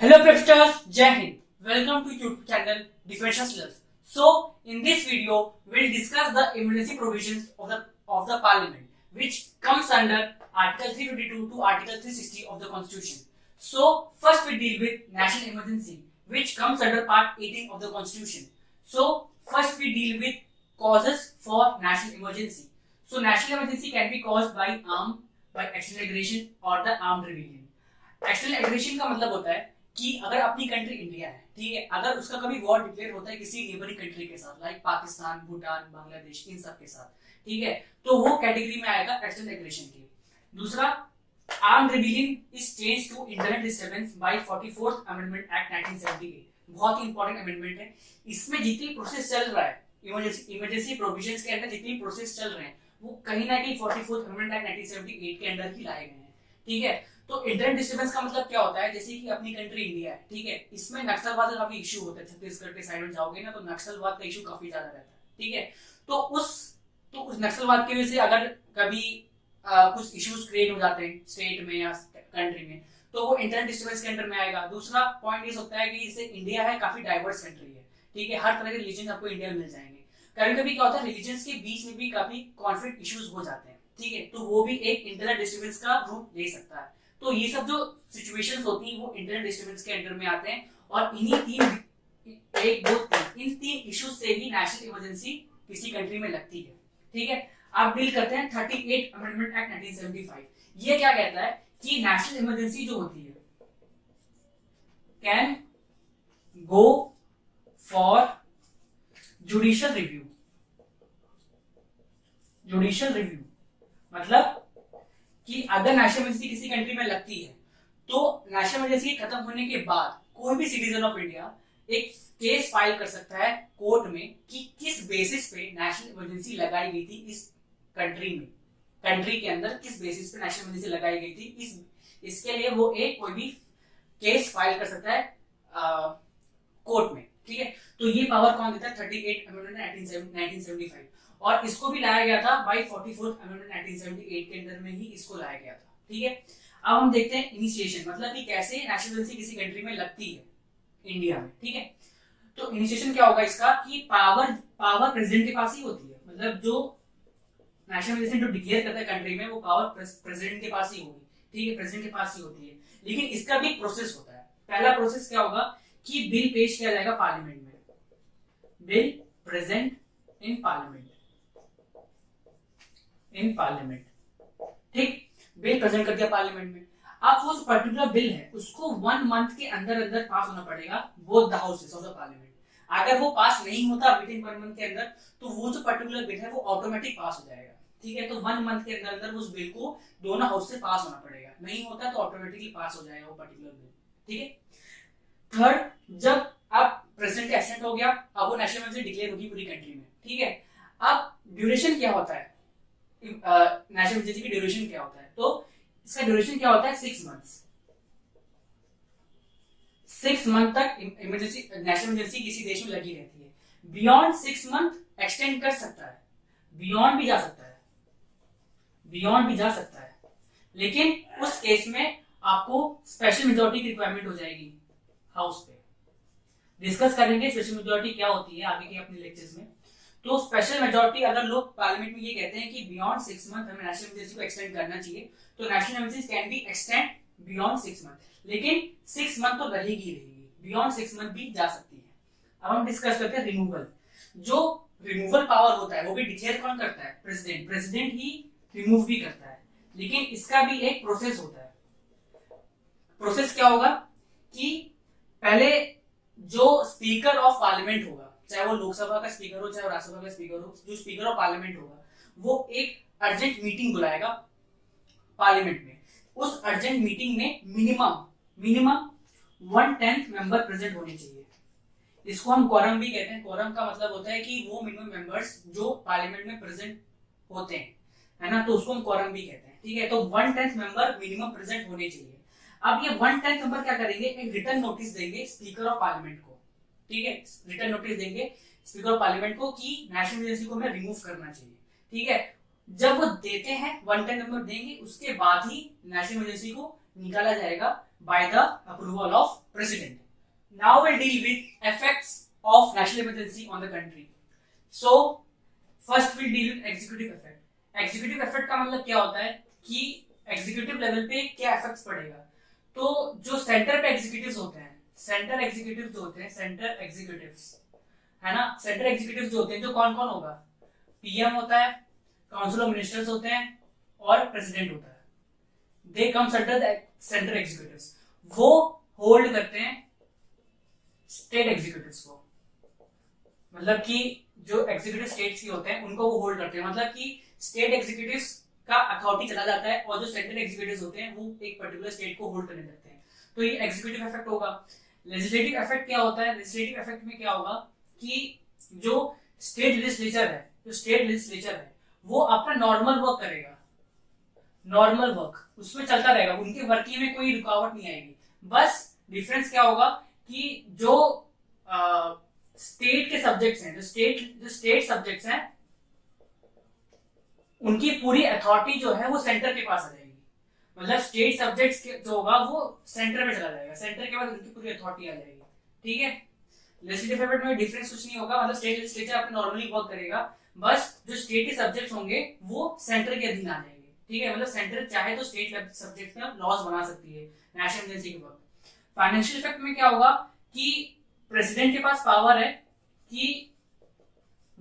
Hello Prepstars, Jai Hind. Welcome to YouTube channel Defense Hustlers. So in this video we'll discuss the emergency provisions of the Parliament, which comes under Article 352 to Article 360 of the Constitution. So first we deal with national emergency, which comes under Part 18 of the Constitution. So first we deal with causes for national emergency. So national emergency can be caused by external aggression or the armed rebellion. External aggression का मतलब होता है कि अगर अपनी country India है, ठीक है, अगर उसका कभी वॉर डिक्लेयर होता है किसी नेबरिंग कंट्री के साथ, लाइक पाकिस्तान, भूटान, बांग्लादेश, इन सब के साथ, ठीक है, तो वो कैटेगरी में आएगा एक्सटर्नल एग्रेशन की। दूसरा, armed rebellion is change to internal disturbance by 44th amendment act 1978। बहुत ही इंपॉर्टेंट अमेंडमेंट है। इसमें जितनी प्रोसेस चल रहा है, इमरजेंसी प्रोविजंस के अंदर जितनी प्रोसेस चल रहे हैं, वो कहीं ना कहीं 44th अमेंडमेंट एक्ट 1978 के अंदर ही लाए गए हैं, ठीक है। तो इंटरनल डिस्टर्बेंस का मतलब क्या होता है? जैसे कि अपनी कंट्री इंडिया है, ठीक है, इसमें नक्सलवाद का काफी इशू होता है। छत्तीसगढ़ के साइड में जाओगे ना तो नक्सलवाद का इशू काफी ज्यादा रहता है, ठीक है। तो उस नक्सलवाद की वजह से अगर कभी कुछ इश्यूज क्रिएट हो जाते हैं स्टेट में या कंट्री में, तो वो इंटरनल डिस्टर्बेंस के अंडर में आएगा। दूसरा पॉइंट ये होता है कि जैसे इंडिया है, काफी डाइवर्स कंट्री है, ठीक है, हर तरह के रिलीजन आपको इंडिया में मिल जाएंगे। कभी कभी क्या होता है, रिलीजन्स के बीच में भी काफी कॉन्फ्लिक्ट इश्यूज हो जाते हैं, ठीक है, तो वो भी एक इंटरनल डिस्टर्बेंस का रूप ले सकता है। तो ये सब जो सिचुएशंस होती हैं वो इंटरनल डिस्टर्बेंस के अंडर में आते हैं, और इन्हीं इन तीन इश्यूज से ही नेशनल इमरजेंसी किसी कंट्री में लगती है, ठीक है। आप डील करते हैं 38 अमेंडमेंट एक्ट 1975। ये क्या कहता है कि नेशनल इमरजेंसी जो होती है can go for judicial review. Judicial review मतलब कि अगर नेशनल इमरजेंसी किसी कंट्री में लगती है तो नेशनल इमरजेंसी खत्म होने के बाद कोई भी सिटीजन ऑफ इंडिया एक केस फाइल कर सकता है कोर्ट में कि किस बेसिस पे नेशनल इमरजेंसी लगाई गई थी इस कंट्री के अंदर, किस बेसिस पे नेशनल इमरजेंसी लगाई गई थी। इसके लिए वो एक कोई भी केस फाइल कर सकता है कोर्ट में, ठीक है। तो ये पावर कौन देता है? 38 अमेंडमेंट 1975। और इसको भी लाया गया था बाय 44th अमेंडमेंट 1978 के अंदर में ही इसको लाया गया था, ठीक है। अब हम देखते हैं इनिशिएशन, मतलब कि कैसे नेशनल इमरजेंसी किसी कंट्री में लगती है इंडिया में, ठीक है। तो इनिशिएशन क्या होगा इसका कि पावर प्रेसिडेंट के पास ही होती है। मतलब जो नेशनल इमरजेंसी जो डिक्लेयर करता है कंट्री में, वो पावर प्रेसिडेंट के पास ही होगी, ठीक है, प्रेसिडेंट के पास ही होती है। लेकिन इसका भी प्रोसेस होता है। पहला प्रोसेस क्या होगा कि बिल पेश किया जाएगा पार्लियामेंट में, बिल प्रेजेंट इन पार्लियामेंट, ठीक, बिल प्रेजेंट कर दिया पार्लियामेंट में। अब वो जो पर्टिकुलर बिल है उसको 1 मंथ के अंदर अंदर पास होना पड़ेगा both the houses of the parliament. अगर वो पास नहीं होता विद इन 1 मंथ के अंदर, तो वो जो पर्टिकुलर बिल है वो ऑटोमेटिक पास हो जाएगा, ठीक है। तो 1 मंथ के अंदर अंदर उस बिल को दोनों हाउस से पास होना पड़ेगा, नहीं होता तो ऑटोमेटिकली पास हो जाएगा वो पर्टिकुलर बिल, ठीक है। थर्ड, जब अब प्रेसिडेंट का एब्सेंट हो गया, अब वो नेशनल इमरजेंसी डिक्लेयर होगी पूरी कंट्री में, ठीक है। अब ड्यूरेशन क्या होता है, नेशनल इमरजेंसी की ड्यूरेशन क्या होता है? तो इसका ड्यूरेशन क्या होता है? 6 मंथ्स। 6 मंथ तक इमरजेंसी नेशनल इमरजेंसी किसी देश में लगी रहती है। बियॉन्ड 6 मंथ एक्सटेंड कर सकता है, बियॉन्ड भी जा सकता है, लेकिन उस केस में आपको स्पेशल मेजॉरिटी की रिक्वायरमेंट हो जाएगी हाउस पे। डिस्कस करेंगे स्पेशल मेजॉरिटी क्या होती है आगे के अपने लेक्चर्स में। तो स्पेशल मेजॉरिटी, अगर लोग पार्लियामेंट में ये कहते हैं कि बियॉन्ड 6 मंथ हमें नेशनल इमरजेंसी को एक्सटेंड करना चाहिए, तो national emergency can be extend beyond 6 month, लेकिन 6 मंथ तो रहेगी, बियॉन्ड 6 मंथ भी जा सकती है। अब हम डिस्कस करते हैं रिमूवल। जो रिमूवल पावर होता है वो भी डिक्लेयर कौन करता है? प्रेसिडेंट ही रिमूव भी करता है, लेकिन इसका भी एक प्रोसेस होता है। प्रोसेस क्या होगा कि पहले जो स्पीकर ऑफ पार्लियामेंट होगा, चाहे वो लोकसभा का स्पीकर हो चाहे वो राज्यसभा का स्पीकर हो, जो स्पीकर ऑफ पार्लियामेंट होगा वो एक अर्जेंट मीटिंग बुलाएगा पार्लियामेंट में। उस अर्जेंट मीटिंग में मिनिमम 1/10 मेंबर प्रेजेंट होने चाहिए। इसको हम क्वारम भी कहते हैं। क्वारम का मतलब होता है कि वो मिनिमम मेंबर्स जो पार्लियामेंट में प्रेजेंट होते हैं, है ना, तो उसको हम क्वारम भी कहते हैं, ठीक है। तो 1/10 मेंबर मिनिमम प्रेजेंट होने चाहिए। अब ये 1/10 मेंबर क्या करेंगे? एक रिटर्न नोटिस देंगे स्पीकर ऑफ पार्लियामेंट को, ठीक है, रिटर्न नोटिस देंगे स्पीकर ऑफ पार्लियामेंट को कि नेशनल इमरजेंसी को हमें रिमूव करना चाहिए, ठीक है। जब वो देते हैं 1/10 मेंबर देंगे, उसके बाद ही नेशनल इमरजेंसी को निकाला जाएगा by the approval of president. Now we'll deal with effects of national emergency on the country. So first we'll deal with executive effect. Executive effect का मतलब क्या होता है कि एग्जीक्यूटिव लेवल पे क्या इफेक्ट्स पड़ेगा. तो जो सेंटर पे एग्जीक्यूटिव्स होते हैं, सेंटर एग्जीक्यूटिव्स जो होते हैं, सेंटर एग्जीक्यूटिव्स है ना, सेंटर एग्जीक्यूटिव्स जो होते हैं, जो कौन कौन होगा, पीएम होता है, काउंसिल ऑफ मिनिस्टर्स होते हैं और प्रेसिडेंट होता है. They comes under the centre executives. वो होल्ड करते हैं स्टेट एग्जीक्यूटिव्स को. मतलब कि जो एग्जीक्यूटिव स्टेट्स के होते हैं उनको वो होल्ड करते हैं. मतलब कि स्टेट एग्जीक्यूटिव्स का अथॉरिटी चला जाता है और जो सेंट्रल एग्जीक्यूटिव्स होते हैं वो एक पर्टिकुलर स्टेट को होल्ड करने लगते हैं. तो ये एग्जीक्यूटिव इफेक्ट होगा. लेजिस्लेटिव इफेक्ट क्या होता है? लेजिस्लेटिव इफेक्ट में क्या होगा कि जो स्टेट लेजिस्लेचर है, जो स्टेट लेजिस्लेचर है वो अपना नॉर्मल वर्क करेगा. नॉर्मल वर्क उसमें चलता रहेगा, उनके वर्किंग में कोई रुकावट नहीं आएगी. बस डिफरेंस क्या होगा कि जो स्टेट के सब्जेक्ट्स हैं, जो स्टेट सब्जेक्ट्स हैं, उनकी पूरी अथॉरिटी जो है वो सेंटर के पास आ जाएगी. मतलब स्टेट सब्जेक्ट्स जो होगा वो सेंटर में चला जाएगा, सेंटर के बाद उनकी पूरी अथॉरिटी आ जाएगी. ठीक है. लेजिस्लेटिव इफेक्ट में डिफरेंस कुछ नहीं होगा. मतलब स्टेट लेजिस्लेचर अपने नॉर्मली वर्क करेगा, बस जो स्टेट के सब्जेक्ट्स होंगे वो सेंटर के अधीन आ जाएंगे. ठीक है. मतलब सेंटर चाहे तो स्टेट सब्जेक्ट्स में लॉज बना सकती है नेशनल इमरजेंसी के वक्त. फाइनेंशियल इफेक्ट में क्या होगा कि प्रेसिडेंट के पास पावर है कि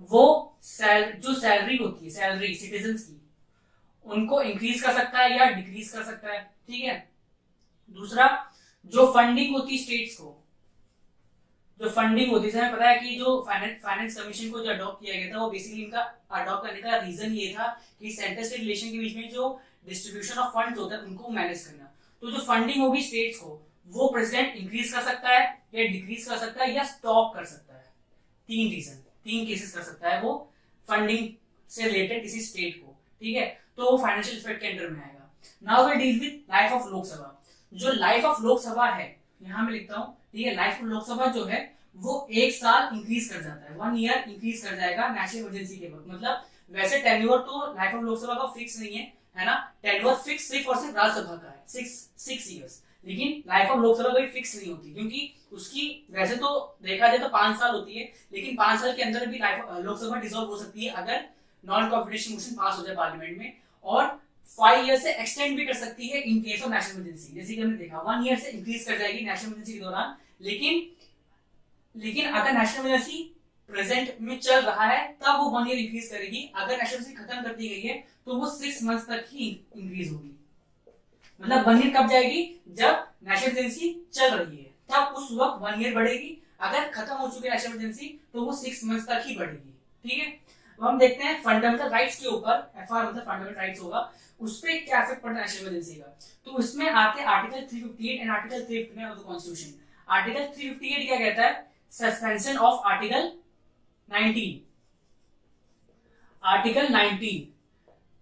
वो जो सैलरी होती है, सैलरी सिटीजन्स की, उनको इंक्रीज कर सकता है या डिक्रीज कर सकता है. ठीक है. दूसरा, जो फंडिंग होती है स्टेट्स को, जो फंडिंग होती है, हमें पता है कि जो फाइनेंस कमीशन को जो अडॉप्ट किया गया था वो बेसिकली इनका अडॉप्ट करने का रीजन ये था कि सेंटर स्टेट रिलेशन के बीच में जो डिस्ट्रीब्यूशन ऑफ फंड्स होता है उनको मैनेज करना. तो जो फंडिंग होगी स्टेट्स को वो प्रेसिडेंट इंक्रीज कर सकता है या डिक्रीज कर सकता है या स्टॉप कर सकता है. तीन केसेस कर सकता है वो फंडिंग से रिलेटेड किसी स्टेट को. ठीक है. तो वो फाइनेंशियल इफेक्ट के अंडर में आएगा. Now we deal with life of Lok Sabha. जो लाइफ ऑफ लोकसभा है, यहां मैं लिखता हूं. ठीक है. लाइफ ऑफ लोकसभा जो है वो 1 साल इंक्रीज कर जाता है, 1 ईयर इंक्रीज कर जाएगा नेशनल इमरजेंसी के वक्त. मतलब वैसे टेन्योर तो लाइफ ऑफ लोकसभा का फिक्स नहीं है ना. टेन्योर फिक्स सिर्फ और सिर्फ राज्यसभा का है, 6 ईयर्स. लेकिन लाइफ ऑफ लोकसभा कोई फिक्स नहीं होती, क्योंकि उसकी वैसे तो देखा जाए तो 5 साल होती है, लेकिन 5 साल के अंदर भी लोकसभा डिसॉल्व हो सकती है अगर नॉन कॉन्फिडेंस मोशन पास हो जाए पार्लियामेंट में. और 5 ईयर से एक्सटेंड भी कर सकती है in case of national emergency. जैसे कि हमने देखा 1 ईयर से इंक्रीज कर जाएगी नेशनल इमरजेंसी के दौरान. लेकिन अगर नेशनल इमरजेंसी प्रेजेंट में चल रहा है तब वो 1 ईयर इंक्रीज करेगी. अगर नेशनल इमरजेंसी खत्म कर दी गई है तो वो 6 मंथ तक ही इंक्रीज होगी. मतलब 1 ईयर कब जाएगी? जब नेशनल इमरजेंसी चल रही है तब उस वक्त 1 ईयर बढ़ेगी. अगर खत्म हो चुकी है नेशनल इमरजेंसी तो वो 6 मंथ तक ही बढ़ेगी. ठीक है. अब हम देखते हैं फंडामेंटल राइट्स के ऊपर. एफआर मतलब फंडामेंटल राइट्स होगा, उस पे क्या इफेक्ट पड़ता है नेशनल इमरजेंसी का. तो उसमें आते हैं article 358 and article 359 of the constitution. Article 358 क्या कहता है? Suspension of article 19. आर्टिकल 19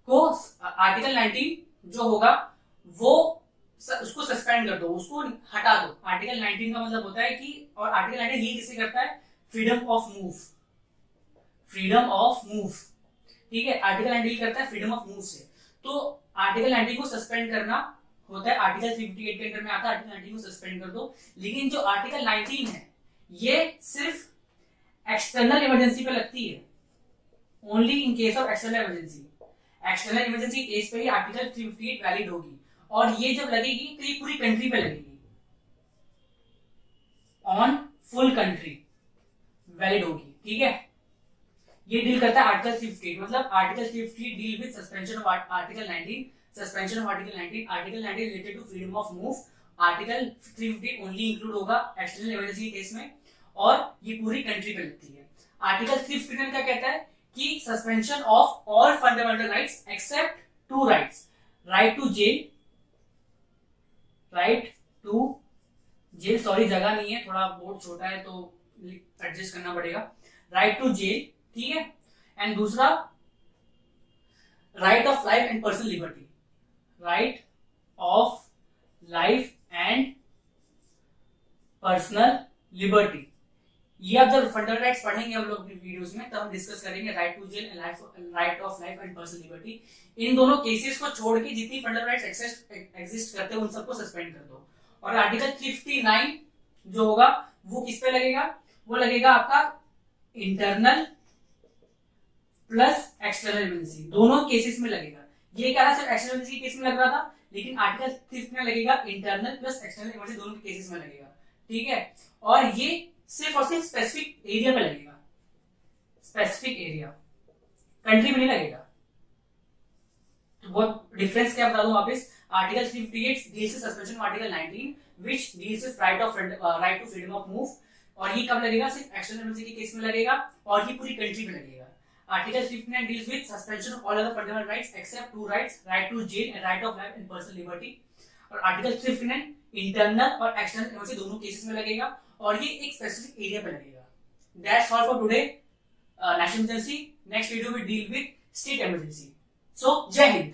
को, आर्टिकल 19 जो होगा वो उसको सस्पेंड कर दो, उसको हटा दो. आर्टिकल 19 का मतलब होता है कि, और आर्टिकल 19 ये किससे करता है? Freedom of move. Freedom of move. ठीक है. आर्टिकल 19 करता है फ्रीडम ऑफ मूव से. तो आर्टिकल 19 को सस्पेंड करना होता है, आर्टिकल 358 के अंदर में आता है. आर्टिकल 19 को सस्पेंड कर दो. लेकिन जो आर्टिकल 19 है ये सिर्फ एक्सटर्नल इमरजेंसी पे लगती है. Only in case of external emergency. External emergency case पे ही आर्टिकल 358 वैलिड होगी. और ये जब लगेगी तो ये पूरी कंट्री पे लगेगी, ऑन फुल कंट्री वैलिड होगी. ठीक है. ये डील करता है आर्टिकल 358. मतलब article 358 deal with suspension of article 19. Suspension of article 19. Article 19 related to freedom of move. Article 358 only include होगा एक्सटर्नल इमरजेंसी केस में, और ये पूरी कंट्री पे लगती है. आर्टिकल 359 क्या कहता है कि suspension of all fundamental rights except 2 rights. Right to jail, right to jail, sorry जगह नहीं है, थोड़ा बोर्ड छोटा है तो एडजस्ट करना पड़ेगा. Right to jail. ठीक है. एंड दूसरा right of life and personal liberty. Right of life and personal liberty. ये आप जब फंडामेंटल राइट्स पढ़ेंगे हम लोग अपनी वीडियोस में तब हम डिस्कस करेंगे right to jail and right of life and personal liberty. इन दोनों केसेस को छोड़ के जितनी फंडामेंटल राइट्स एग्जिस्ट करते हैं उन सबको सस्पेंड कर दो. और आर्टिकल 359 जो होगा वो किस पे लगेगा, वो लगेगा आपका इंटरनल प्लस एक्सटर्नल इमरजेंसी, दोनों केसेस में लगेगा। ये क्या था, सिर्फ एक्सटर्नल इमरजेंसी केस में लग रहा था, लेकिन आर्टिकल 5 में लगेगा इंटरनल प्लस एक्सटर्नल इमरजेंसी, दोनों के केसेस में लगेगा। ठीक है, और ये सिर्फ और सिर्फ स्पेसिफिक एरिया में लगेगा, स्पेसिफिक एरिया, कंट्री में नहीं लगेगा। तो बहुत डिफरेंस क्या बता दूं वापस, article 358 deals with suspension, article 19 which deals with right to freedom of move, और ये कब लगेगा, सिर्फ एक्सटर्नल इमरजेंसी के केस में लगेगा, और ये पूरी कंट्री में लगेगा। Article 59 deals with suspension of all other fundamental rights except two rights, right to jail and right of life and personal liberty, और आर्टिकल 59 इंटरनल और एक्सटर्नल इमरजेंसी दोनों केसेस में लगेगा, और ये एक स्पेसिफिक एरिया पे लगेगा। That's all for today national emergency. Next video will deal with state emergency. So जय हिंद।